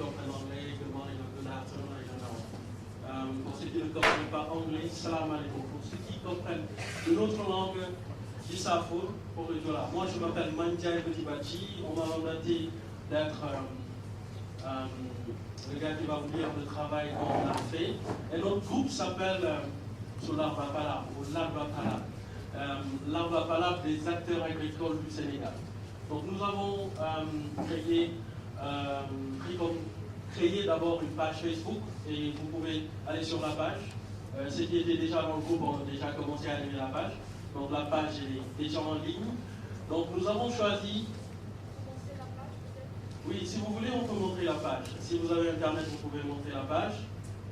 comprennent l'anglais, good morning or good afternoon, I don't know. Pour ceux qui ne comprennent pas anglais, salam alaikum. Pour ceux qui comprennent une autre langue, Jisafur pour le Jola. Moi, je m'appelle Mandiaye Betibachi. On m'a mandaté d'être le gars qui va vous dire le travail qu'on a fait. Et notre groupe s'appelle sur l'Arba Palab, ou l'Arba Palab. L'Arba Palab des acteurs agricoles du Sénégal. Donc nous avons créé d'abord une page Facebook et vous pouvez aller sur la page. Ceux qui étaient déjà dans le groupe ont déjà commencé à aimer la page. Donc la page est déjà en ligne. Donc nous avons choisi... Oui, si vous voulez, on peut montrer la page. Si vous avez Internet, vous pouvez montrer la page.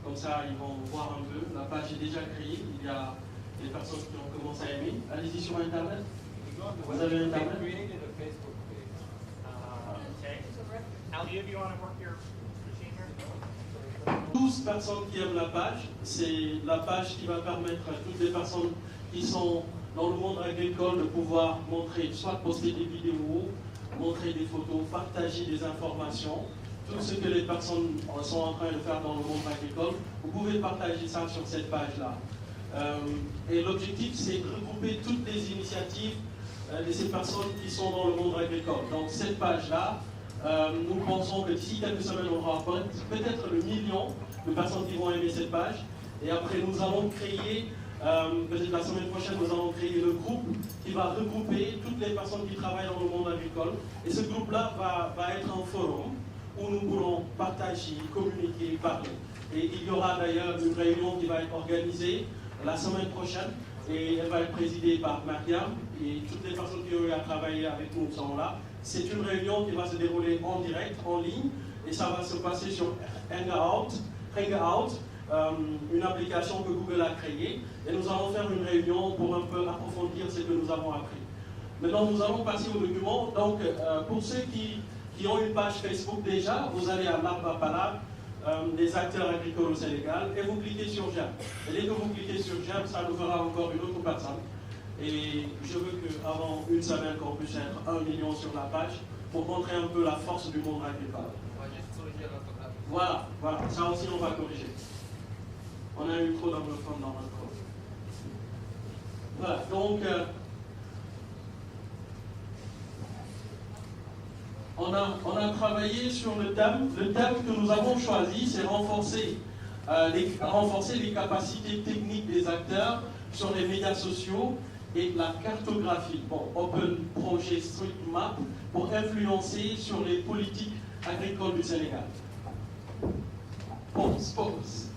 Comme ça, ils vont voir un peu. La page est déjà créée. Il y a des personnes qui ont commencé à aimer. Allez-y sur Internet. Vous avez Internet? Ali, do you want to work your machine here? 12 personnes qui aiment la page. C'est la page qui va permettre à toutes les personnes qui sont dans le monde agricole de pouvoir montrer, soit poster des vidéos, montrer des photos, partager des informations, tout ce que les personnes sont en train de faire dans le monde agricole. Vous pouvez partager ça sur cette page-là. Et l'objectif, c'est de regrouper toutes les initiatives de ces personnes qui sont dans le monde agricole. Donc cette page-là, nous pensons que d'ici quelques semaines, on aura peut-être le million de personnes qui vont aimer cette page. Et après, nous allons créer, peut-être la semaine prochaine, nous allons créer le groupe qui va regrouper toutes les personnes qui travaillent dans le monde agricole. Et ce groupe-là va être un forum où nous pourrons partager, communiquer, parler. Et il y aura d'ailleurs une réunion qui va être organisée la semaine prochaine. Et elle va être présidée par Mariam. Et toutes les personnes qui ont eu à travailler avec nous sont là. C'est une réunion qui va se dérouler en direct, en ligne. Et ça va se passer sur Hangout, une application que Google a créée. Et nous allons faire une réunion pour un peu approfondir ce que nous avons appris. Maintenant, nous allons passer au document. Donc, pour ceux qui ont une page Facebook déjà, vous allez à l'Arba Palab, des acteurs agricoles au Sénégal, et vous cliquez sur J'aime. Et dès que vous cliquez sur J'aime, ça nous fera encore une autre personne. Et je veux qu'avant une semaine, qu'on puisse être 1 million sur la page pour montrer un peu la force du monde agricole. On va juste corriger l'orthographe. Voilà, ça aussi on va corriger. On a eu trop d'anglophones dans notre cours. Voilà, donc on a travaillé sur le thème. Le thème que nous avons choisi, c'est renforcer les capacités techniques des acteurs sur les médias sociaux et la cartographie. Bon, Open Projet Street Map pour influencer sur les politiques agricoles du Sénégal. Pause.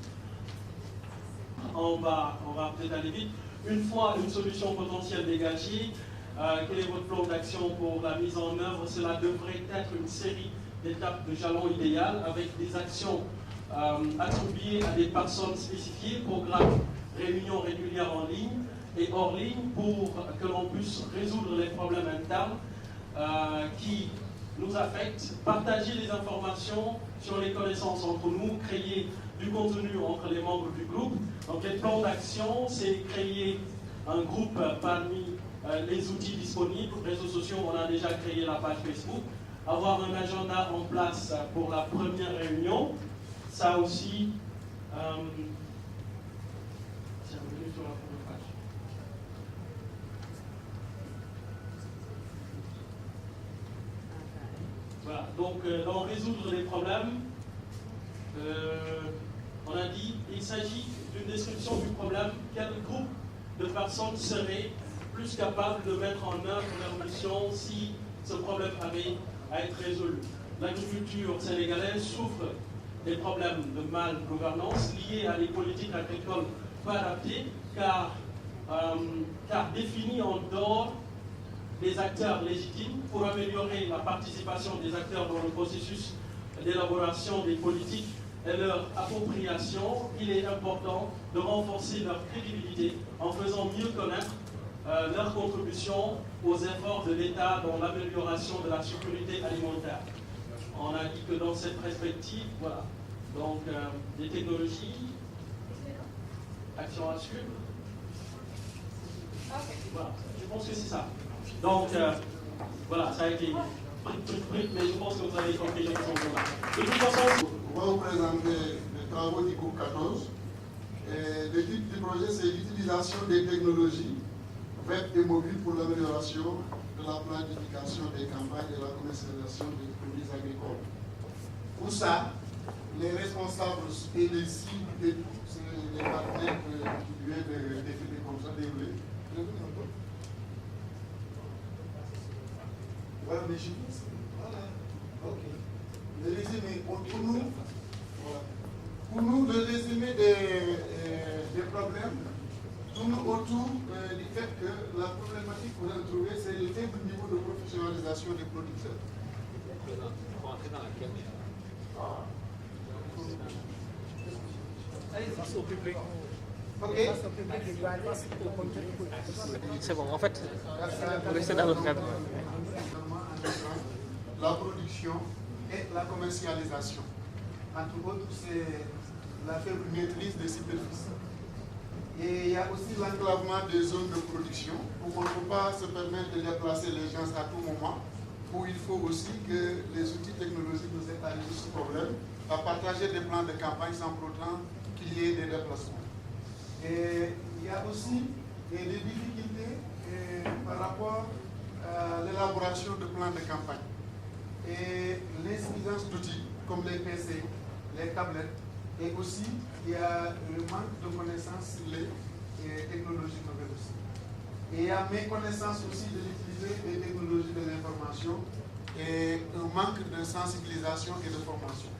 On va peut-être aller vite. Une fois une solution potentielle dégagée, quel est votre plan d'action pour la mise en œuvre? Cela devrait être une série d'étapes de jalons idéales avec des actions attribuées à des personnes spécifiées, programmes, réunions régulières en ligne et hors ligne pour que l'on puisse résoudre les problèmes internes qui nous affectent, partager les informations sur les connaissances entre nous, créer du contenu entre les membres du groupe. Donc les plans d'action, c'est créer un groupe parmi les outils disponibles, réseaux sociaux, on a déjà créé la page Facebook, avoir un agenda en place pour la première réunion, ça aussi, c'est revenu sur la première page. Voilà, donc dans résoudre les problèmes, on a dit il s'agit d'une description du problème, quel groupe de personnes serait plus capable de mettre en œuvre leur mission si ce problème avait à être résolu. L'agriculture sénégalaise souffre des problèmes de mal-gouvernance liés à des politiques agricoles pas adaptées, car définies en dehors des acteurs légitimes. Pour améliorer la participation des acteurs dans le processus d'élaboration des politiques et leur appropriation, il est important de renforcer leur crédibilité en faisant mieux connaître leur contribution aux efforts de l'État dans l'amélioration de la sécurité alimentaire. On a dit que dans cette perspective, voilà, donc des technologies, action à suivre. Voilà, je pense que c'est ça. Donc, voilà, ça a été mais je pense que vous avez compris les questions qu'on a. De toute façon, on va vous présenter les travaux du groupe 14. Le titre du projet, c'est l'utilisation des technologies web et mobiles pour l'amélioration de la planification des campagnes et la commercialisation des produits agricoles. Pour ça, les responsables et les cibles et tous les partenaires qui viennent définir comme ça, dérouler. Voilà, mais je pense. Voilà. Ok. Le résumé, pour nous, le résumé des problèmes tourne autour du fait que la problématique qu'on a trouvée, c'est le faible niveau de professionnalisation des producteurs. Pour entrer dans la caméra. Allez, face au public. Ok. C'est bon, en fait, vous restez dans le cadre. La production et la commercialisation. Entre autres, c'est la faible maîtrise des superficies. Et il y a aussi l'enclavement des zones de production, où on ne peut pas se permettre de déplacer les gens à tout moment, où il faut aussi que les outils technologiques nous aident à résoudre ce problème, à partager des plans de campagne sans pour autant qu'il y ait des déplacements. Et il y a aussi des difficultés par rapport à l'élaboration de plans de campagne. Et l'insuffisance d'outils comme les PC, les tablettes, et aussi il y a le manque de connaissances sur les technologies nouvelles aussi. Et il y a méconnaissance aussi de l'utilisation des technologies de l'information et un manque de sensibilisation et de formation.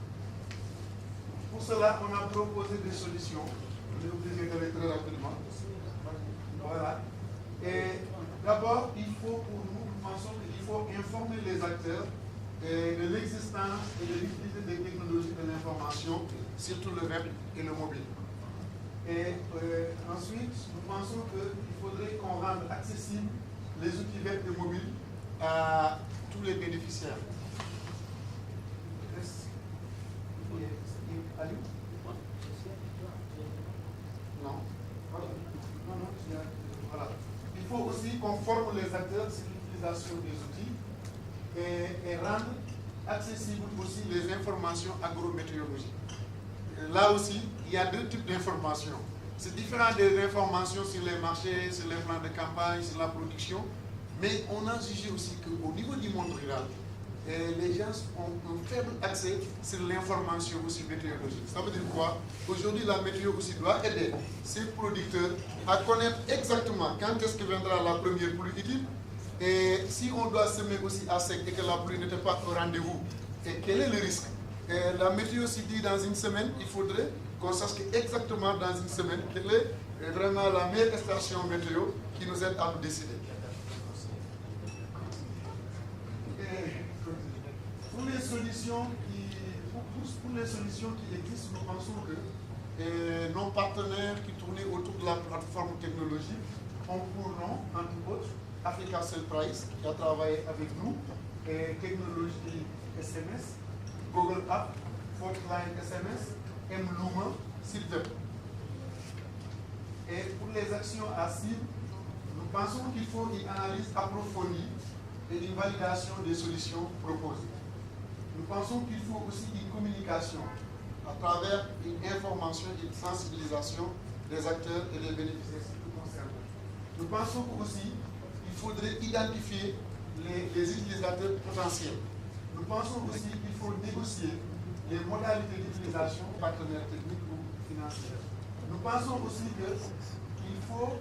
Pour cela, on a proposé des solutions. Je vais vous détailler très rapidement. Voilà. Et d'abord, nous pensons qu'il faut informer les acteurs de l'existence et de l'utilité des technologies de l'information, surtout le web et le mobile. Et ensuite, nous pensons qu'il faudrait qu'on rende accessibles les outils web et mobiles à tous les bénéficiaires. Non. Voilà. Il faut aussi qu'on forme les acteurs sur l'utilisation des outils et rendre accessibles aussi les informations agrométéorologiques. Là aussi, il y a deux types d'informations. C'est différent des informations sur les marchés, sur les plans de campagne, sur la production, mais on a jugé aussi qu'au niveau du monde rural, les gens ont un faible accès sur l'information aussi météorologique. Ça veut dire quoi? Aujourd'hui, la météo aussi doit aider ces producteurs à connaître exactement quand est-ce que viendra la première pluie utile. Et si on doit semer aussi à sec et que la pluie n'était pas au rendez-vous, et quel est le risque? Et la météo s'y dit dans une semaine, il faudrait qu'on sache exactement dans une semaine quelle est vraiment la meilleure station météo qui nous aide à nous décider. Pour les solutions qui existent, nous pensons que nos partenaires qui tournaient autour de la plateforme technologique ont pour nom, entre autres, Africa Cell Price, qui a travaillé avec nous, et Technologie SMS, Google App, Fortline SMS, Mluma, Silver. Et pour les actions à cible, nous pensons qu'il faut une analyse approfondie et une validation des solutions proposées. Nous pensons qu'il faut aussi une communication à travers une information et une sensibilisation des acteurs et des bénéficiaires concernés. Nous pensons aussi qu'il faudrait identifier les utilisateurs potentiels. Nous pensons aussi qu'il faut négocier les modalités d'utilisation partenaires techniques ou financières. Nous pensons aussi qu'il faut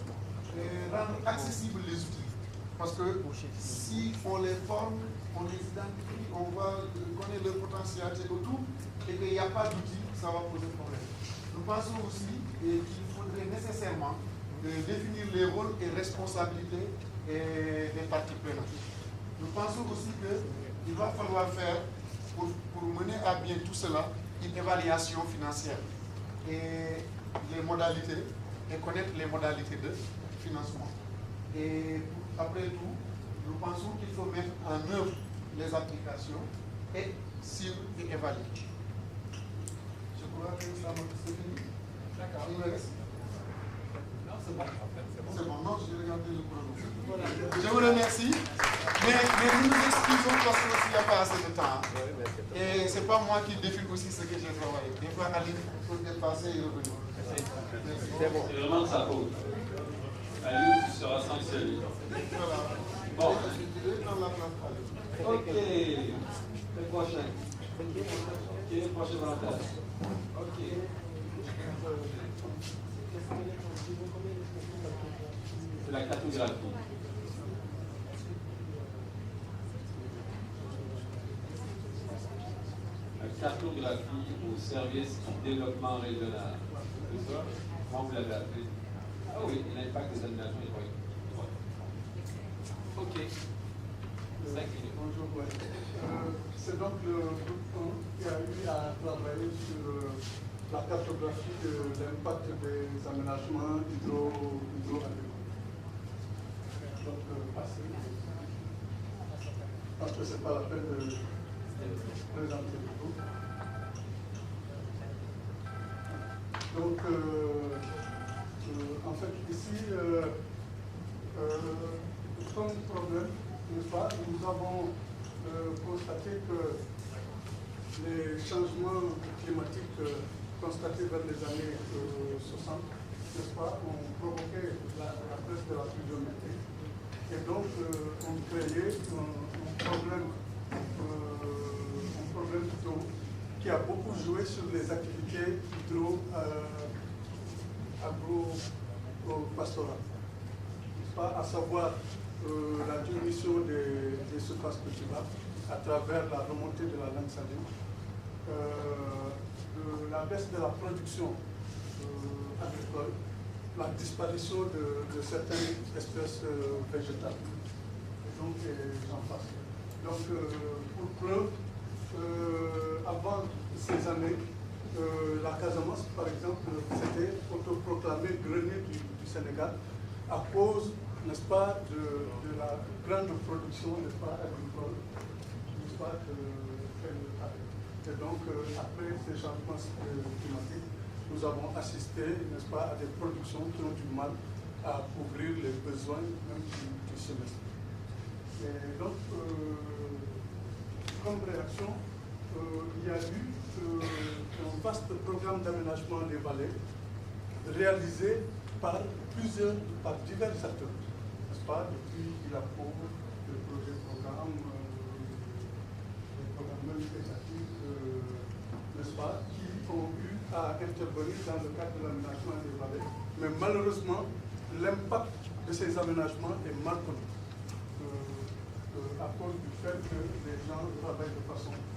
rendre accessibles les outils. Parce que si on les forme, on les identifie, on va connaître leur potentialité autour, et qu'il n'y a pas d'outils, ça va poser problème. Nous pensons aussi qu'il faudrait nécessairement définir les rôles et responsabilités des parties prenantes. Nous pensons aussi qu'il va falloir faire, pour mener à bien tout cela, une évaluation financière et les modalités, et connaître les modalités de financement. Et après tout, nous pensons qu'il faut mettre en œuvre les applications et suivre et évaluer. Je crois que ça m'a fini. D'accord. Non, c'est bon. C'est bon, non, j'ai regardé le chrono. Je vous remercie. Mais nous nous excusons parce qu'il n'y a pas assez de temps. Et c'est pas moi qui défile aussi ce que j'ai travaillé. Des fois, Aline, il faut dépasser et revenir. C'est vraiment de sa faute. Ali, tu seras sanctionné. Voilà. Bon. Ok. Le prochain. Ok, prochain mental. Ok. C'est la cartographie. La cartographie au service du développement régional. C'est ça? Comment vous l'avez appelé? Ah oui, l'impact des aménagements est OK. 5 minutes. Bonjour, ouais. C'est donc le groupe 1 qui a eu à travailler sur la cartographie de l'impact des aménagements hydro-agricoles. Donc, passé. Je pense que ce n'est pas la peine de présenter le groupe. Donc, en fait, ici, comme problème, n'est-ce pas, nous avons constaté que les changements climatiques constatés vers les années 60, n'est-ce pas, ont provoqué la baisse de la pluviométrie. Et donc, ont créé un problème d'eau qui a beaucoup joué sur les activités agro-pastorales, à savoir la diminution des surfaces cultivables à travers la remontée de la langue saline, la baisse de la production agricole, la disparition de certaines espèces végétales. Et donc, j'en passe. Donc, pour preuve, avant ces années, la Casamance, par exemple, s'était autoproclamée grenier du Sénégal à cause, n'est-ce pas, de la grande production, n'est-ce pas, agricole, n'est-ce pas, et donc, après ces changements climatiques, nous avons assisté, n'est-ce pas, à des productions qui ont du mal à couvrir les besoins même du semestre. Et donc, comme réaction, il y a eu un vaste programme d'aménagement des vallées réalisé par divers acteurs, n'est-ce pas, depuis l'ILAPO, le projet programme, les programmes même étatiques, n'est-ce pas, qui ont eu à intervenir dans le cadre de l'aménagement des vallées. Mais malheureusement, l'impact de ces aménagements est mal connu à cause du fait que les gens travaillent de façon